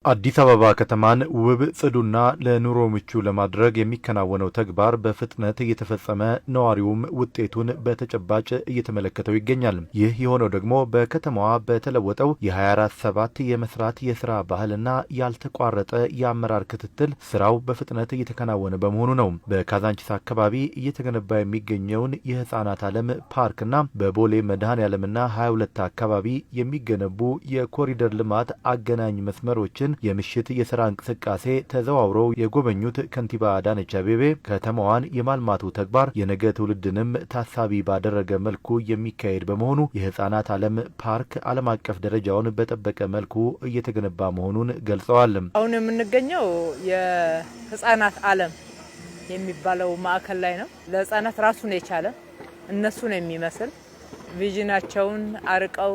አዲስ አበባ ከተማን ውብ ጽዱና ለኑሮ ምቹ ለማድረግ የሚከናወነው ተግባር በፍጥነት እየተፈጸመ ነዋሪውም ውጤቱን በተጨባጭ እየተመለከተው ይገኛል። ይህ የሆነው ደግሞ በከተማዋ በተለወጠው የ24/7 የመስራት የስራ ባህልና ያልተቋረጠ የአመራር ክትትል ስራው በፍጥነት እየተከናወነ በመሆኑ ነው። በካዛንቺስ አካባቢ እየተገነባ የሚገኘውን የህፃናት ዓለም ፓርክና በቦሌ መድኃኔዓለምና 22 አካባቢ የሚገነቡ የኮሪደር ልማት አገናኝ መስመሮችን የምሽት የሥራ እንቅስቃሴ ተዘዋውረው የጎበኙት ከንቲባ አዳነች አቤቤ ከተማዋን የማልማቱ ተግባር የነገ ትውልድንም ታሳቢ ባደረገ መልኩ የሚካሄድ በመሆኑ የህፃናት ዓለም ፓርክ ዓለም አቀፍ ደረጃውን በጠበቀ መልኩ እየተገነባ መሆኑን ገልጸዋል። አሁን የምንገኘው የህፃናት ዓለም የሚባለው ማዕከል ላይ ነው። ለህፃናት ራሱን የቻለ እነሱን የሚመስል ቪዥናቸውን አርቀው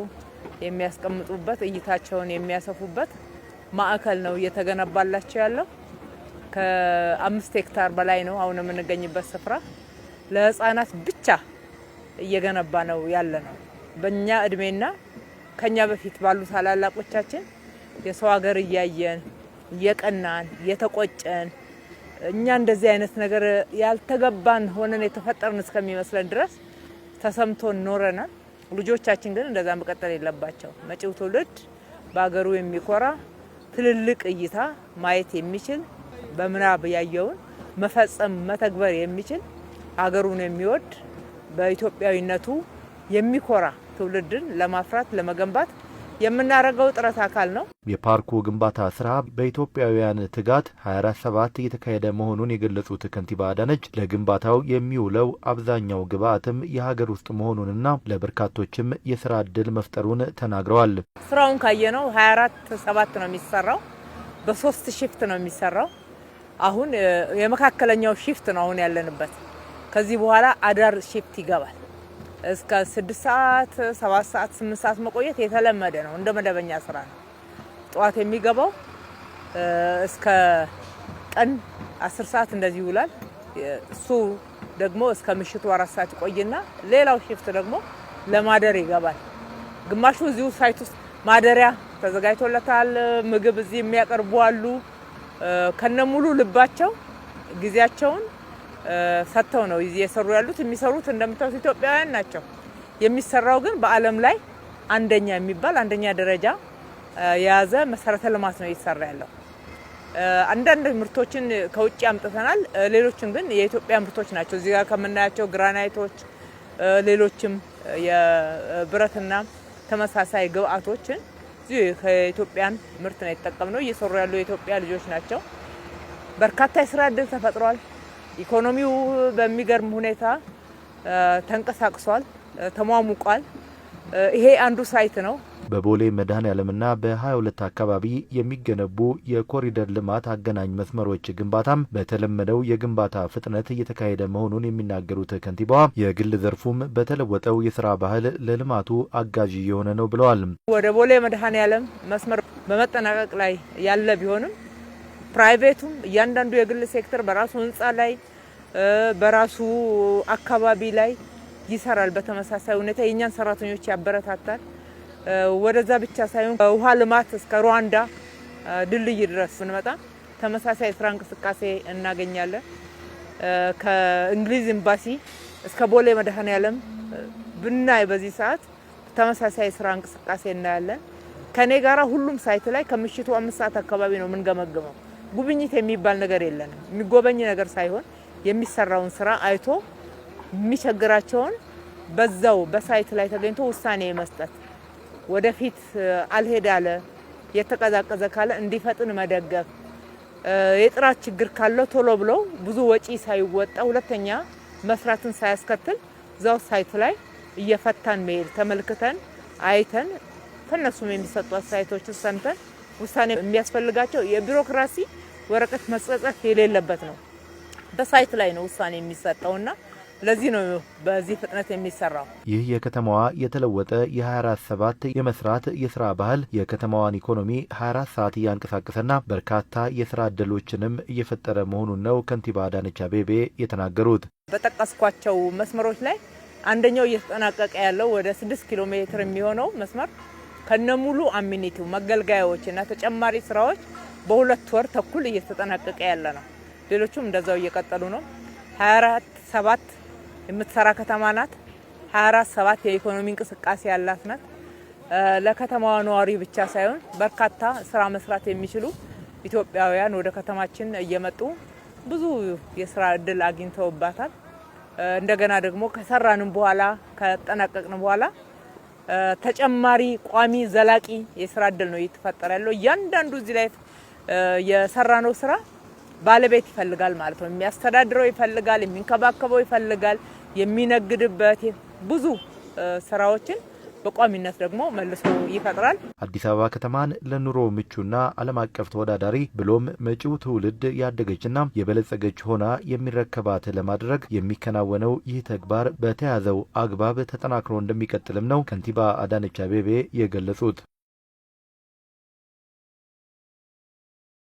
የሚያስቀምጡበት እይታቸውን የሚያሰፉበት ማዕከል ነው እየተገነባላቸው ያለው። ከ5 ሄክታር በላይ ነው አሁን የምንገኝበት ስፍራ። ለህፃናት ብቻ እየገነባ ነው ያለ ነው። በእኛ እድሜና ከኛ በፊት ባሉ ታላላቆቻችን የሰው ሀገር እያየን እየቀናን እየተቆጨን እኛ እንደዚህ አይነት ነገር ያልተገባን ሆነን የተፈጠርን እስከሚመስለን ድረስ ተሰምቶን ኖረናል። ልጆቻችን ግን እንደዛ መቀጠል የለባቸው። መጪው ትውልድ በአገሩ የሚኮራ ትልልቅ እይታ ማየት የሚችል በምናብ ያየውን መፈጸም መተግበር የሚችል አገሩን የሚወድ በኢትዮጵያዊነቱ የሚኮራ ትውልድን ለማፍራት ለመገንባት የምናደርገው ጥረት አካል ነው። የፓርኩ ግንባታ ስራ በኢትዮጵያውያን ትጋት 24/7 እየተካሄደ መሆኑን የገለጹት ከንቲባ አዳነች ለግንባታው የሚውለው አብዛኛው ግብአትም የሀገር ውስጥ መሆኑንና ለበርካቶችም የስራ ዕድል መፍጠሩን ተናግረዋል። ስራውን ካየነው 24/7 ነው የሚሰራው። በ3 ሺፍት ነው የሚሰራው። አሁን የመካከለኛው ሺፍት ነው አሁን ያለንበት። ከዚህ በኋላ አዳር ሺፍት ይገባል። እስከ 6 ሰዓት 7 ሰዓት 8 ሰዓት መቆየት የተለመደ ነው። እንደ መደበኛ ስራ ነው። ጠዋት የሚገባው እስከ ቀን 10 ሰዓት እንደዚህ ይውላል። እሱ ደግሞ እስከ ምሽቱ 4 ሰዓት ይቆይና ሌላው ሺፍት ደግሞ ለማደር ይገባል። ግማሹ እዚሁ ሳይት ውስጥ ማደሪያ ተዘጋጅቶለታል። ምግብ እዚህ የሚያቀርቡ አሉ። ከነሙሉ ልባቸው ጊዜያቸውን ሰጥተው ነው እየሰሩ ያሉት። የሚሰሩት እንደምታዩት ኢትዮጵያውያን ናቸው። የሚሰራው ግን በዓለም ላይ አንደኛ ደረጃ የያዘ መሰረተ ልማት ነው እየተሰራ ያለው። አንዳንድ ምርቶችን ከውጭ አምጥተናል። ሌሎችን ግን የኢትዮጵያ ምርቶች ናቸው። እዚህ ጋር ከምናያቸው ግራናይቶች፣ ሌሎችም የብረትና ተመሳሳይ ግብአቶችን እዚህ ከኢትዮጵያን ምርት ነው የተጠቀምነው። እየሰሩ ያሉ የኢትዮጵያ ልጆች ናቸው። በርካታ የስራ ዕድል ተፈጥሯል። ኢኮኖሚው በሚገርም ሁኔታ ተንቀሳቅሷል፣ ተሟሙቋል። ይሄ አንዱ ሳይት ነው። በቦሌ መድኃኔዓለምና በ22 አካባቢ የሚገነቡ የኮሪደር ልማት አገናኝ መስመሮች ግንባታም በተለመደው የግንባታ ፍጥነት እየተካሄደ መሆኑን የሚናገሩት ከንቲባዋ የግል ዘርፉም በተለወጠው የስራ ባህል ለልማቱ አጋዥ የሆነ ነው ብለዋል። ወደ ቦሌ መድኃኔዓለም መስመር በመጠናቀቅ ላይ ያለ ቢሆንም ፕራይቬቱም እያንዳንዱ የግል ሴክተር በራሱ ህንፃ ላይ በራሱ አካባቢ ላይ ይሰራል። በተመሳሳይ ሁኔታ የኛን ሰራተኞች ያበረታታል። ወደዛ ብቻ ሳይሆን ውሃ ልማት እስከ ሩዋንዳ ድልድይ ድረስ ብንመጣ ተመሳሳይ ስራ እንቅስቃሴ እናገኛለን። ከእንግሊዝ ኤምባሲ እስከ ቦሌ መድኃኔዓለም ብናይ በዚህ ሰዓት ተመሳሳይ ስራ እንቅስቃሴ እናያለን። ከኔ ጋራ ሁሉም ሳይት ላይ ከምሽቱ 5 ሰዓት አካባቢ ነው የምንገመግመው። ጉብኝት የሚባል ነገር የለንም። የሚጎበኝ ነገር ሳይሆን የሚሰራውን ስራ አይቶ የሚቸግራቸውን በዛው በሳይት ላይ ተገኝቶ ውሳኔ መስጠት፣ ወደፊት አልሄድ ያለ የተቀዛቀዘ ካለ እንዲፈጥን መደገፍ፣ የጥራት ችግር ካለው ቶሎ ብሎ ብዙ ወጪ ሳይወጣ ሁለተኛ መስራትን ሳያስከትል ዛው ሳይት ላይ እየፈታን መሄድ፣ ተመልክተን አይተን ከነሱም የሚሰጡ አስተያየቶችን ሰምተን ውሳኔ የሚያስፈልጋቸው የቢሮክራሲ ወረቀት መጸጸፍ የሌለበት ነው። በሳይት ላይ ነው ውሳኔ የሚሰጠውና ለዚህ ነው በዚህ ፍጥነት የሚሰራው። ይህ የከተማዋ የተለወጠ የ24/7 የመስራት የስራ ባህል የከተማዋን ኢኮኖሚ 24 ሰዓት እያንቀሳቀሰና በርካታ የስራ ዕድሎችንም እየፈጠረ መሆኑን ነው ከንቲባ አዳነች አቤቤ የተናገሩት። በጠቀስኳቸው መስመሮች ላይ አንደኛው እየተጠናቀቀ ያለው ወደ 6 ኪሎ ሜትር የሚሆነው መስመር ከነሙሉ አሚኒቲው መገልገያዎችና ተጨማሪ ስራዎች በሁለት ወር ተኩል እየተጠናቀቀ ያለ ነው። ሌሎቹም እንደዛው እየቀጠሉ ነው። 24/7 የምትሰራ ከተማ ናት። 24/7 የኢኮኖሚ እንቅስቃሴ ያላት ናት። ለከተማዋ ነዋሪ ብቻ ሳይሆን በርካታ ስራ መስራት የሚችሉ ኢትዮጵያውያን ወደ ከተማችን እየመጡ ብዙ የስራ እድል አግኝተውባታል። እንደገና ደግሞ ከሰራንም በኋላ ከጠናቀቅን በኋላ ተጨማሪ ቋሚ ዘላቂ የስራ እድል ነው እየተፈጠረ ያለው። እያንዳንዱ እዚህ ላይ የሰራነው ስራ ባለቤት ይፈልጋል ማለት ነው። የሚያስተዳድረው ይፈልጋል፣ የሚንከባከበው ይፈልጋል፣ የሚነግድበት ብዙ ስራዎችን በቋሚነት ደግሞ መልሶ ይፈጥራል። አዲስ አበባ ከተማን ለኑሮ ምቹና ዓለም አቀፍ ተወዳዳሪ ብሎም መጪው ትውልድ ያደገችና የበለጸገች ሆና የሚረከባት ለማድረግ የሚከናወነው ይህ ተግባር በተያዘው አግባብ ተጠናክሮ እንደሚቀጥልም ነው ከንቲባ አዳነች አቤቤ የገለጹት።